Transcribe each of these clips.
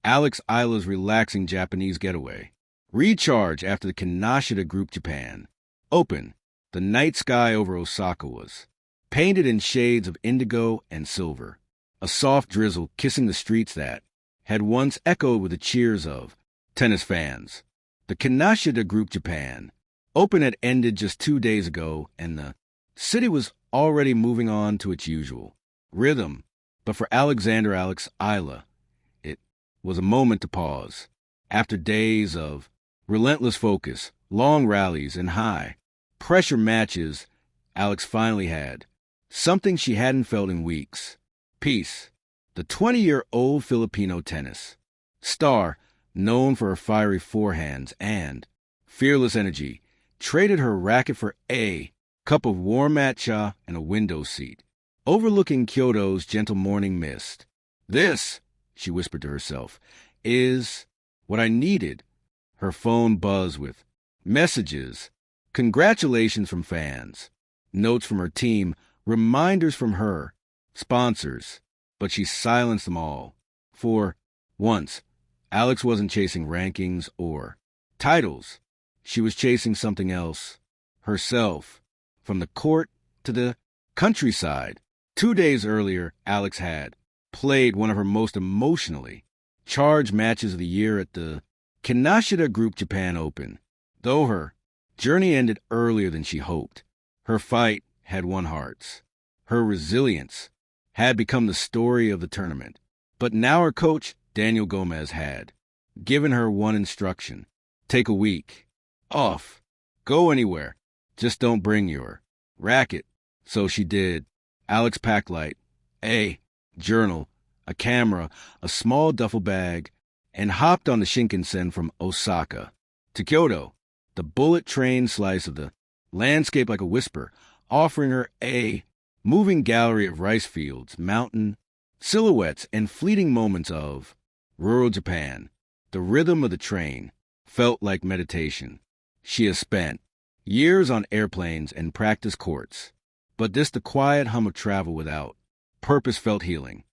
Alex Eala's relaxing Japanese getaway. Recharge after the Kinoshita Group Japan Open. The night sky over Osaka was painted in shades of indigo and silver, a soft drizzle kissing the streets that had once echoed with the cheers of tennis fans. The Kinoshita Group Japan Open had ended just 2 days ago, and the city was already moving on to its usual rhythm. But for Alex Eala, it was a moment to pause. After days of relentless focus, long rallies, and high-pressure matches, Alex finally had something she hadn't felt in weeks. Peace. The 20-year-old Filipino tennis star, known for her fiery forehands and fearless energy, traded her racket for a cup of warm matcha and a window seat overlooking Kyoto's gentle morning mist. "This," she whispered to herself, "is what I needed." Her phone buzzed with messages, congratulations from fans, notes from her team, reminders from her sponsors, but she silenced them all. For once, Alex wasn't chasing rankings or titles. She was chasing something else, herself. From the court to the countryside. 2 days earlier, Alex had played one of her most emotionally charged matches of the year at the Kinoshita Group Japan Open. Though her journey ended earlier than she hoped, her fight had won hearts. Her resilience had become the story of the tournament. But now her coach, Daniel Gomez, had given her one instruction: take a week off. Go anywhere. Just don't bring your racket. So she did. Alex packed light, a journal, a camera, a small duffel bag, and hopped on the Shinkansen from Osaka to Kyoto, the bullet train slice of the landscape like a whisper, offering her a moving gallery of rice fields, mountain silhouettes, and fleeting moments of rural Japan. The rhythm of the train felt like meditation. She has spent years on airplanes and practice courts, but the quiet hum of travel without purpose felt healing.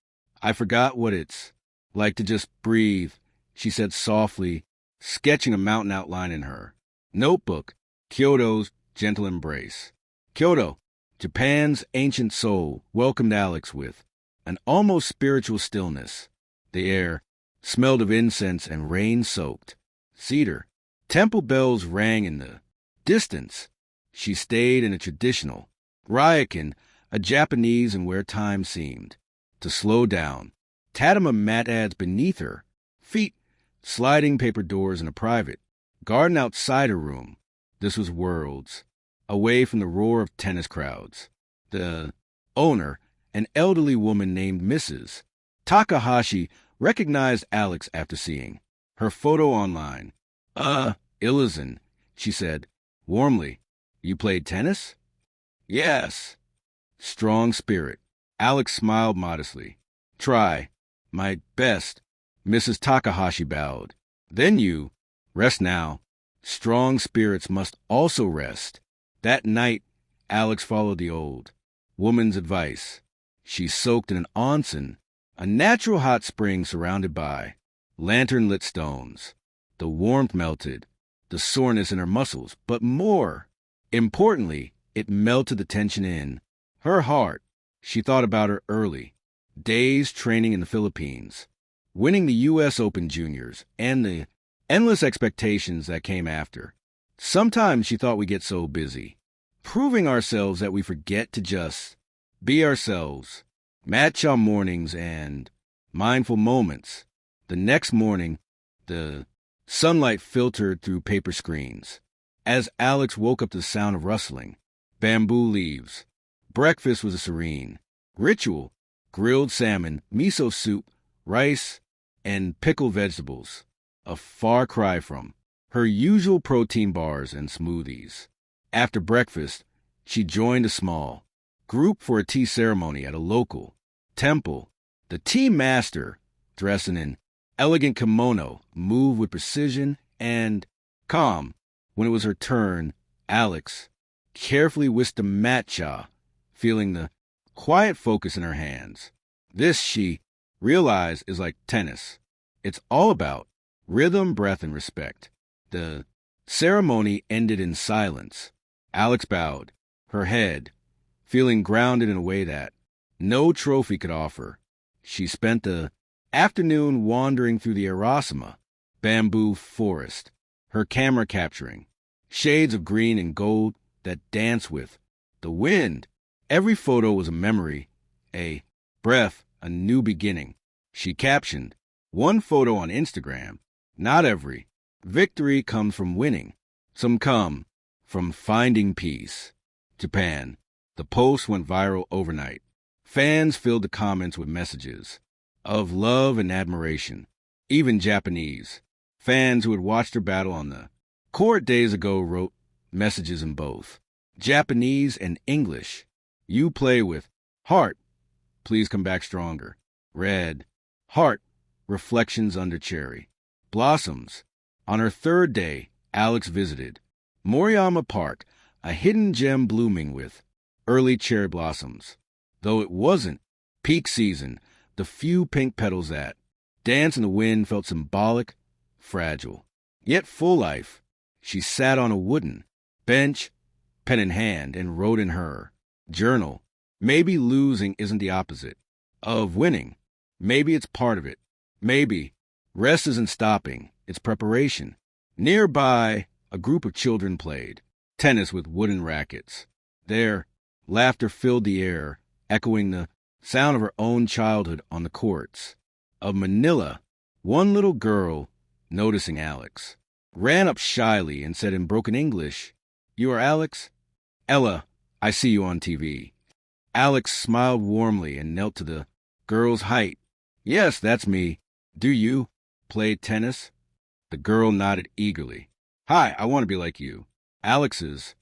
"I forgot what it's like to just breathe," she said softly, sketching a mountain outline in her notebook. Kyoto's gentle embrace. Kyoto, Japan's ancient soul, welcomed Alex with an almost spiritual stillness. The air smelled of incense and rain-soaked cedar. Temple bells rang in the distance. She stayed in a traditional ryokan, a Japanese and where time seemed to slow down. Tatama mat ads beneath her feet, sliding paper doors in a private garden outside her room. This was worlds away from the roar of tennis crowds. The owner, an elderly woman named Mrs. Takahashi, recognized Alex after seeing her photo online. Ilizan," she said warmly. "You played tennis?" "Yes." Strong spirit. Alex smiled modestly. "Try. My best." Mrs. Takahashi bowed. "Then you rest now. Strong spirits must also rest." That night, Alex followed the old woman's advice. She soaked in an onsen, a natural hot spring surrounded by lantern-lit stones. The warmth melted the soreness in her muscles, but more importantly, it melted the tension in her heart. She thought about her early days training in the Philippines, winning the U.S. Open Juniors, and the endless expectations that came after. Sometimes she thought we get so busy proving ourselves that we forget to just be ourselves. Matcha mornings and mindful moments. The next morning, the sunlight filtered through paper screens. As Alex woke up to the sound of rustling bamboo leaves, breakfast was a serene ritual: grilled salmon, miso soup, rice, and pickled vegetables. A far cry from her usual protein bars and smoothies. After breakfast, she joined a small group for a tea ceremony at a local temple. The tea master, dressed in an elegant kimono, moved with precision and calm. When it was her turn, Alex carefully whisked a matcha, feeling the quiet focus in her hands. This, she realized, is like tennis. It's all about rhythm, breath, and respect. The ceremony ended in silence. Alex bowed, her head, feeling grounded in a way that no trophy could offer. She spent the afternoon wandering through the Erasima bamboo forest, her camera capturing shades of green and gold that danced with the wind. Every photo was a memory, a breath, a new beginning. She captioned one photo on Instagram. Not every victory comes from winning. Some come from finding peace. Japan. The post went viral overnight. Fans filled the comments with messages of love and admiration. Even Japanese fans who had watched her battle on the court days ago wrote messages in both Japanese and English. You play with heart. Please come back stronger. Red. Heart. Reflections under cherry. Blossoms. On her third day, Alex visited Moriyama Park, a hidden gem blooming with early cherry blossoms. Though it wasn't peak season, the few pink petals that danced in the wind felt symbolic, fragile, yet full life. She sat on a wooden bench, pen in hand, and wrote in her journal. Maybe losing isn't the opposite of winning. Maybe it's part of it. Maybe rest isn't stopping, it's preparation. Nearby, a group of children played tennis with wooden rackets. Their laughter filled the air, echoing the sound of her own childhood on the courts. Of Manila, one little girl, noticing Alex, ran up shyly and said in broken English, "You are Alex? Ella, I see you on TV." Alex smiled warmly and knelt to the girl's height. "Yes, that's me. Do you play tennis?" The girl nodded eagerly. "Hi, I want to be like you." Alex's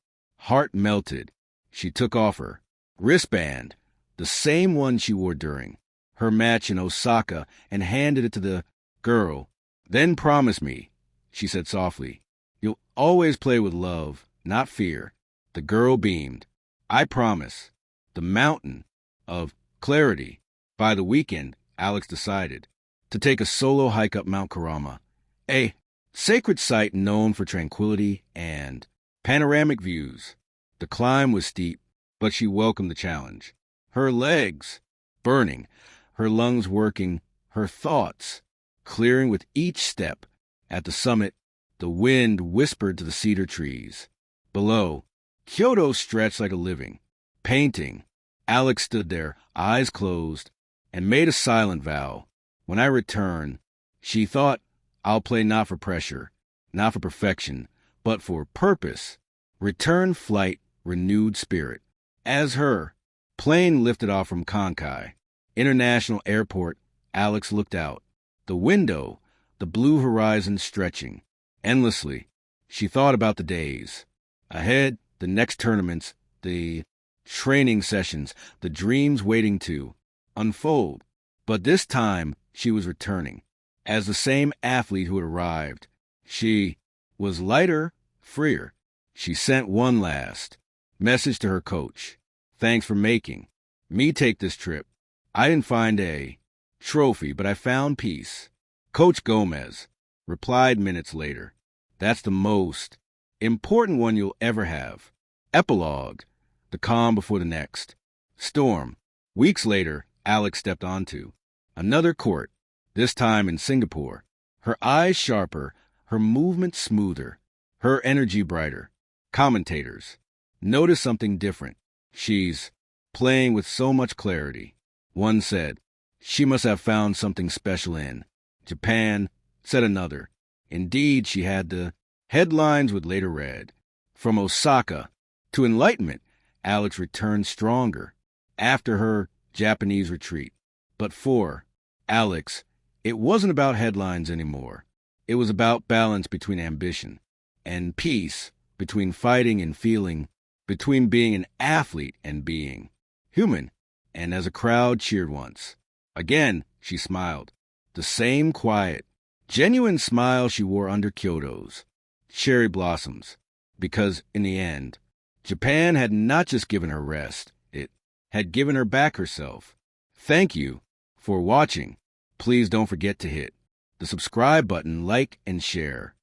heart melted. She took off her wristband, the same one she wore during her match in Osaka, and handed it to the girl. "Then promise me," she said softly, "you'll always play with love, not fear." The girl beamed. "I promise." The mountain of clarity. By the weekend, Alex decided to take a solo hike up Mount Karama, a sacred site known for tranquility and panoramic views. The climb was steep, but she welcomed the challenge. Her legs burning, her lungs working, her thoughts clearing with each step. At the summit, the wind whispered to the cedar trees. Below, Kyoto stretched like a living painting. Alex stood there, eyes closed, and made a silent vow. When I return, she thought, I'll play not for pressure, not for perfection, but for purpose. Return flight, renewed spirit. As her plane lifted off from Konkai International Airport, Alex looked out. The window, the blue horizon stretching endlessly. She thought about the days ahead, the next tournaments, the training sessions, the dreams waiting to unfold. But this time, she was returning as the same athlete who had arrived. She was lighter, freer. She sent one last message to her coach. "Thanks for making me take this trip. I didn't find a trophy, but I found peace." Coach Gomez replied minutes later, "That's the most important one you'll ever have." Epilogue. The calm before the next storm. Weeks later, Alex stepped onto another court, this time in Singapore. Her eyes sharper, her movement smoother, her energy brighter. Commentators noticed something different. "She's playing with so much clarity." One said, "She must have found something special in Japan," said another. Indeed, she had. The headlines would later read, "From Osaka to enlightenment, Alex returned stronger after her Japanese retreat." But for Alex, it wasn't about headlines anymore. It was about balance between ambition and peace, between fighting and feeling, between being an athlete and being human. And as a crowd cheered once again, she smiled. The same quiet, genuine smile she wore under Kyoto's cherry blossoms. Because in the end, Japan had not just given her rest, it had given her back herself. Thank you for watching. Please don't forget to hit the subscribe button, like, and share.